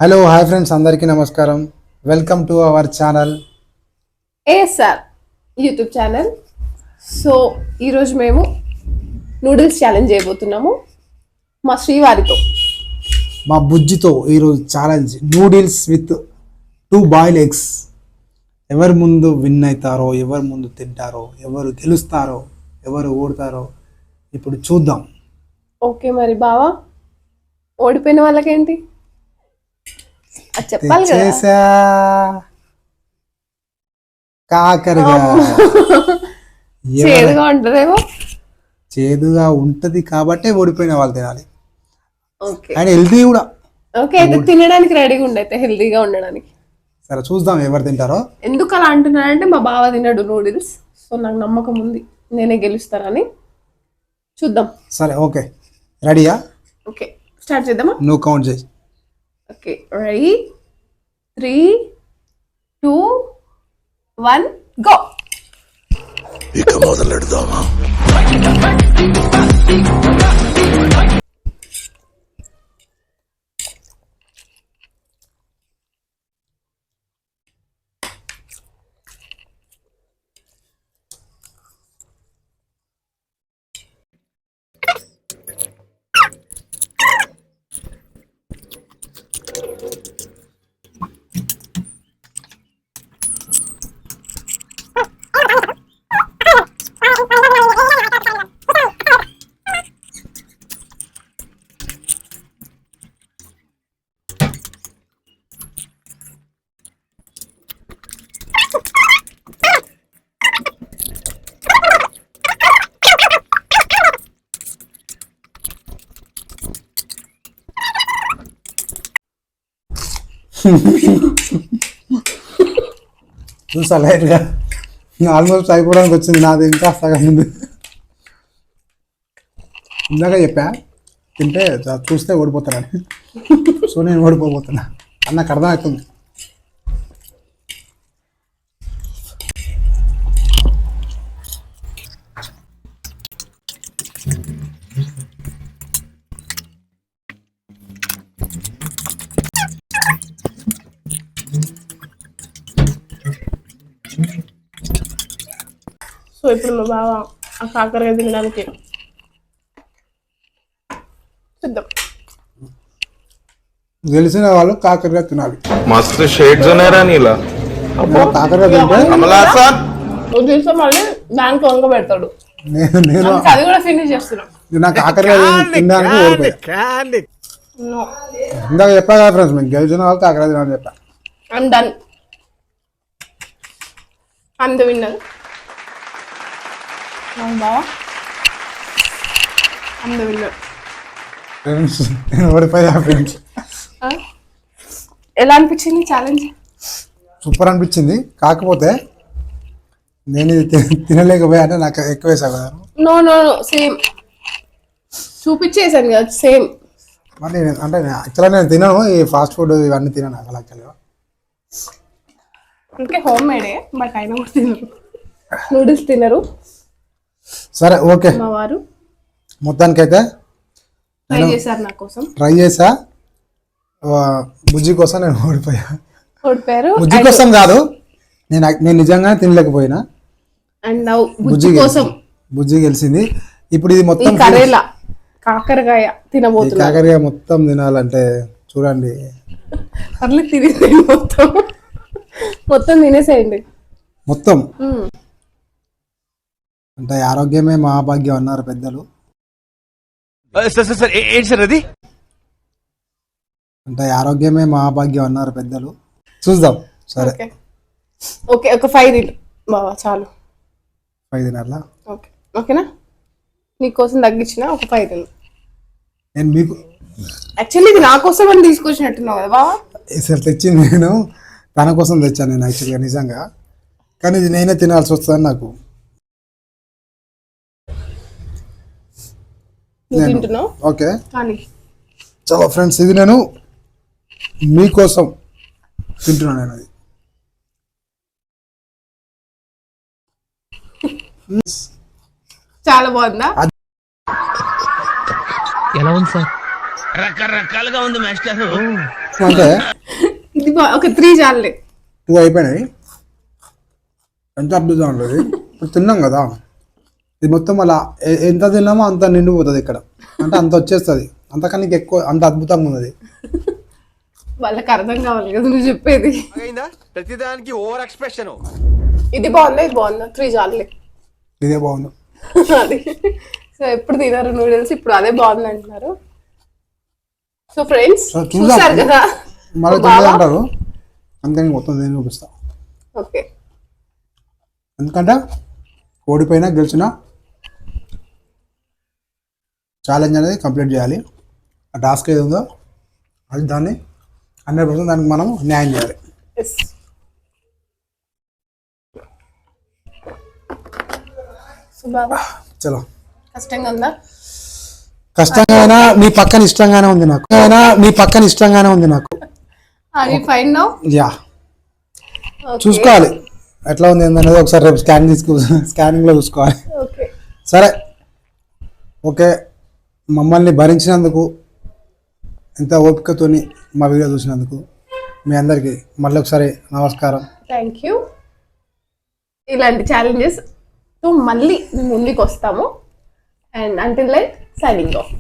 Hello hi friends, అందరికీ నమస్కారం. Welcome to our channel ASR YouTube channel. So ఈరోజు మేము నూడిల్స్ ఛాలెంజ్ చేయబోతున్నాము మా శ్రీవారితో. మా బుజ్జితో ఈరోజు challenge noodles with 2 boil eggs. ఎవరు ముందు విన్ అవుతారో, ఎవరు ముందు తింటారో, ఎవరు గెలుస్తారో, ఎవరు ఓడతారో ఇప్పుడు చూద్దాం. ఓకే, మరి బావా ఓడిపోయిన వాళ్ళకేంటి అది చెప్పాలి కదా. చేసా కాకరగా చేదుగా ఉంటదేమో. చేదుగా ఉంటది కాబట్టి ఓడిపోయిన వాళ్ళు తినాలి. ఓకే అండ్ హెల్తీ కూడా. ఓకే, అయితే తినడానికి రెడీగా ఉండైతే హెల్తీగా ఉండడానికి. సరే చూద్దాం ఎవరు తింటారో. ఎందుకు అలా అంటున్నానంటే మా బావ తినడు నూడిల్స్, సో నాకు నమ్మకం ఉంది నేనే గెలుస్తానని. చూద్దాం. సరే ఓకే, రెడీయా? ఓకే, స్టార్ట్ చేద్దామా? నువ్వు కౌంట్ చేయి. Okay, ready 3, 2, 1 go. ఇక మొదలెడదామా? చూసా లైట్గా ఆల్మోస్ట్ అయిపోవడానికి వచ్చింది. నాది ఇంకా సగం ఉంది. ఇందాక చెప్పా తింటే చూస్తే ఓడిపోతానని. సో నేను ఓడిపోతున్నా అని నాకు అర్థమవుతుంది. సో ఇప్పుడు మా బావ ఆ కాకరగా తినడానికి చూద్దాం. గెలిచిన వాళ్ళు కాకరగా తినాలి. मस्त शेड्स ఉన్నాయరా నీలా. కాకరగా తింటే కమలాసన్ నువ్వు చూస్తే మళ్ళీ బ్యాంక్ వంక పెడతాడు. నేను అందుకే అది కూడా ఫినిష్ చేస్తున్నాం. నాకు కాకరగా తినడానికి ఓడిపోయా. నో, ఇందాక చెప్పా కదా ఫ్రెండ్స్, మేము గెలిచిన వాళ్ళు కాకరగా తినాలని చెప్పా. I'm done. I'm the winner. బావా ఐమ్ ద విన్నర్. ఫ్రెండ్స్ నేను ఓడిపోయా ఫ్రెండ్స్. ఎలా అనిపించింది ఛాలెంజ్? సూపర్ అనిపించింది. కాకపోతే నేను ఇది తినలేకపోయా అంటే నాకు ఎక్కువ వేసావు కదా. నో నో నో, సేమ్ చూపించేసాను కదా, సేమ్. మళ్ళీ అంటే యాక్చువల్గా నేను తినను ఈ ఫాస్ట్ ఫుడ్ ఇవన్నీ తినను అసలు యాక్చువల్గా. అందుకే హోమ్ మేడే, బట్ అయినా కూడా తినరు, నూడిల్స్ తినరు సరే ఓకే, మా వారు. మొత్తానికైతే ట్రై చేశారు నా కోసం. ట్రై చేసా. బుజ్జి కోసం నేను ఓడిపోయా. ఓడిపోయారు. బుజ్జి కోసం కాదు, నేను నిజంగానే తినలేకపోయినా. అండ్ నౌ బుజ్జి కోసం బుజ్జి గెలిచింది. ఇప్పుడు ఇది ఈ మొత్తం కరేలా కాకరకాయ ఈ తినబోతున్నా. కాకరకాయ మొత్తం తినాలంటే చూడండి. పర్లేదు, తినేసేయండి మొత్తం, మొత్తం తినేసేయండి మొత్తం అంటే ఆరోగ్యమే మహాభాగ్యం అన్నారు పెద్దలు. సార్ ఏంటి సార్ అది? అంటే ఆరోగ్యమే మహాభాగ్యం అన్నారు పెద్దలు. చూద్దాం. సరే ఓకే ఓకే, ఒక 5 తిను బావా, చాలు. 5 తినాలా? ఓకే ఓకేనా? నీకోసం తగ్గించిన ఒక 5 తిను. నేను మీకు యాక్చువల్లీ ఇది నా కోసం అని తీసుకొచ్చినట్టున్నావు కదా బావా. అసలు తెచ్చింది నేను తన కోసం తెచ్చాను నేను యాక్చువల్గా నిజంగా. కానీ ఇది నేనే తినాల్సి వస్తుంది నాకు. నువ్వు తింటున్నావు ఓకే కానీ. చలో ఫ్రెండ్స్, ఇది నేను మీకోసం తింటున్నాను. నేను అది చాలా బాగుందా? ఎలా ఉంది సార్? రకరకాలుగా ఉంది మాస్టర్. అంటే ఇది ఒక 3 చాలే. 2 అయిపోయినాయి. ఎంత అద్భుతం ఉంటుంది. ఇప్పుడు తిన్నాం కదా, ఇది మొత్తం అలా ఎంత తిన్నామో అంత నిండిపోతుంది ఇక్కడ. అంటే అంత వచ్చేస్తుంది, అంతకన్నా ఎక్కువ, అంత అద్భుతంగా ఉన్నది. వాళ్ళకి అర్థం కావాలి కదా నువ్వు చెప్పేది. ప్రతిదానికి ఓవర్ ఎక్స్ప్రెషన్. ఇది బాగుందా, ఇది బాగుందా? 3 చాలే. ఇదే బాగుంది. అది సో ఎప్పుడు తినారు నూడిల్స్, ఇప్పుడు అదే బాగుంది అంటున్నారు. సో ఫ్రెండ్స్ చూసారు కదా, మళ్ళీ తినేది అంటారు, అంతే మొత్తం నేను చూపిస్తా. ఓకే, ఎందుకంటే ఓడిపోయినా గెలిచినా ఛాలెంజ్ అనేది కంప్లీట్ చేయాలి. ఆ టాస్క్ ఏది ఉందో అది దాన్ని 100% దానికి మనం న్యాయం చేయాలి. ఎస్. సో బాబా చలో, కష్టంగా ఉందా? కష్టంగా మీ పక్కన ఇష్టంగానే ఉంది నాకు, మీ పక్కన ఇష్టంగానే ఉంది నాకు. Are you fine now? Yeah, చూసుకోవాలి ఎట్లా ఉంది ఏందనేది ఒకసారి రేపు స్కానింగ్లో చూసుకోవాలి. ఓకే సరే, ఓకే. మమ్మల్ని భరించినందుకు, ఎంత ఓపికతోని మా వీడియో చూసినందుకు మీ అందరికీ మళ్ళీ ఒకసారి నమస్కారం. Thank you. ఇలాంటి ఛాలెంజెస్ తో మళ్ళీ మేము ముందుకు వస్తాము. And until then signing of.